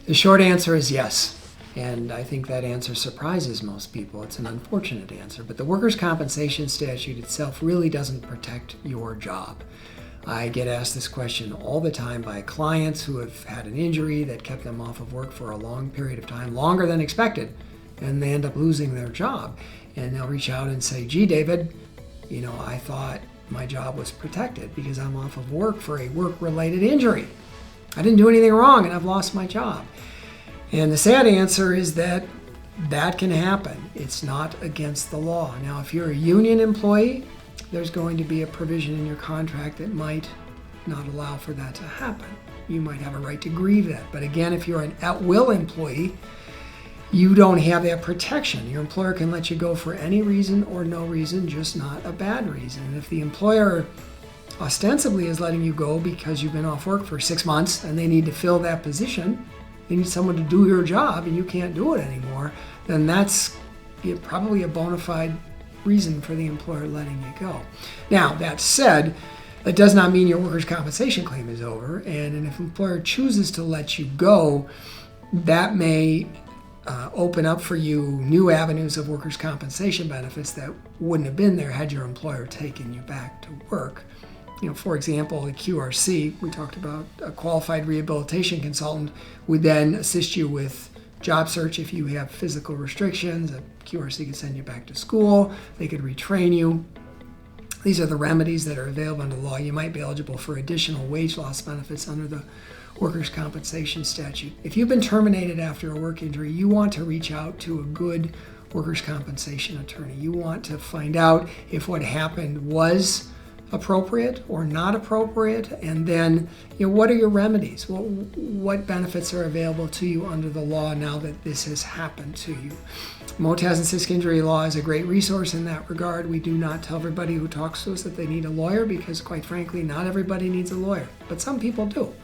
The short answer is yes. And I think that answer surprises most people. It's an unfortunate answer. But the workers' compensation statute itself really doesn't protect your job. I get asked this question all the time by clients who have had an injury that kept them off of work for a long period of time, longer than expected, and they end up losing their job. And they'll reach out and say, gee, David, I thought my job was protected because I'm off of work for a work-related injury. I didn't do anything wrong and I've lost my job. And the sad answer is that can happen. It's not against the law. Now, if you're a union employee, there's going to be a provision in your contract that might not allow for that to happen. You might have a right to grieve that. But again, if you're an at-will employee, you don't have that protection. Your employer can let you go for any reason or no reason, just not a bad reason. And if the employer ostensibly is letting you go because you've been off work for 6 months and they need to fill that position, they need someone to do your job and you can't do it anymore, then that's probably a bona fide reason for the employer letting you go. Now, that said, that does not mean your workers' compensation claim is over. And if an employer chooses to let you go, that may open up for you new avenues of workers' compensation benefits that wouldn't have been there had your employer taken you back to work. For example, the QRC, we talked about a qualified rehabilitation consultant would then assist you with job search if you have physical restrictions. A QRC could send you back to school. They could retrain you. These are the remedies that are available under the law. You might be eligible for additional wage loss benefits under the workers' compensation statute. If you've been terminated after a work injury, you want to reach out to a good workers' compensation attorney. You want to find out if what happened was appropriate or not appropriate, and then what are your remedies? What benefits are available to you under the law now that this has happened to you? Mottaz and Sisk Injury Law is a great resource in that regard. We do not tell everybody who talks to us that they need a lawyer because, quite frankly, not everybody needs a lawyer, but some people do,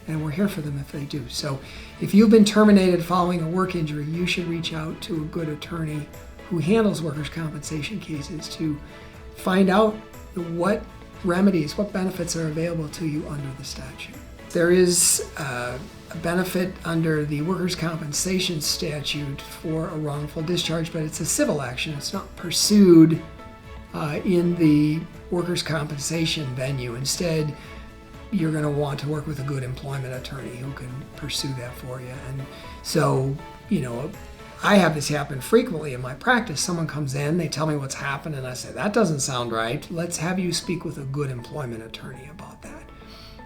and we're here for them if they do. So if you've been terminated following a work injury, you should reach out to a good attorney who handles workers' compensation cases to find out what remedies, what benefits are available to you under the statute. There is a benefit under the workers' compensation statute for a wrongful discharge, but it's a civil action. It's not pursued in the workers' compensation venue. Instead, you're going to want to work with a good employment attorney who can pursue that for you. And so, I have this happen frequently in my practice. Someone comes in, they tell me what's happened, and I say, that doesn't sound right. Let's have you speak with a good employment attorney about that.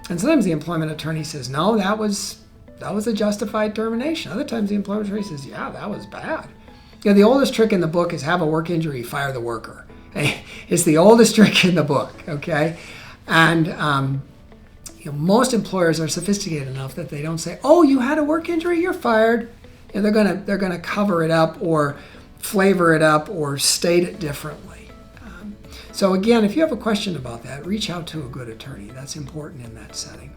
And sometimes the employment attorney says, no, that was a justified termination. Other times the employment attorney says, yeah, that was bad. The oldest trick in the book is have a work injury, fire the worker. It's the oldest trick in the book, okay? And most employers are sophisticated enough that they don't say, oh, you had a work injury, you're fired. And they're gonna cover it up or flavor it up or state it differently. So again, if you have a question about that, reach out to a good attorney. That's important in that setting.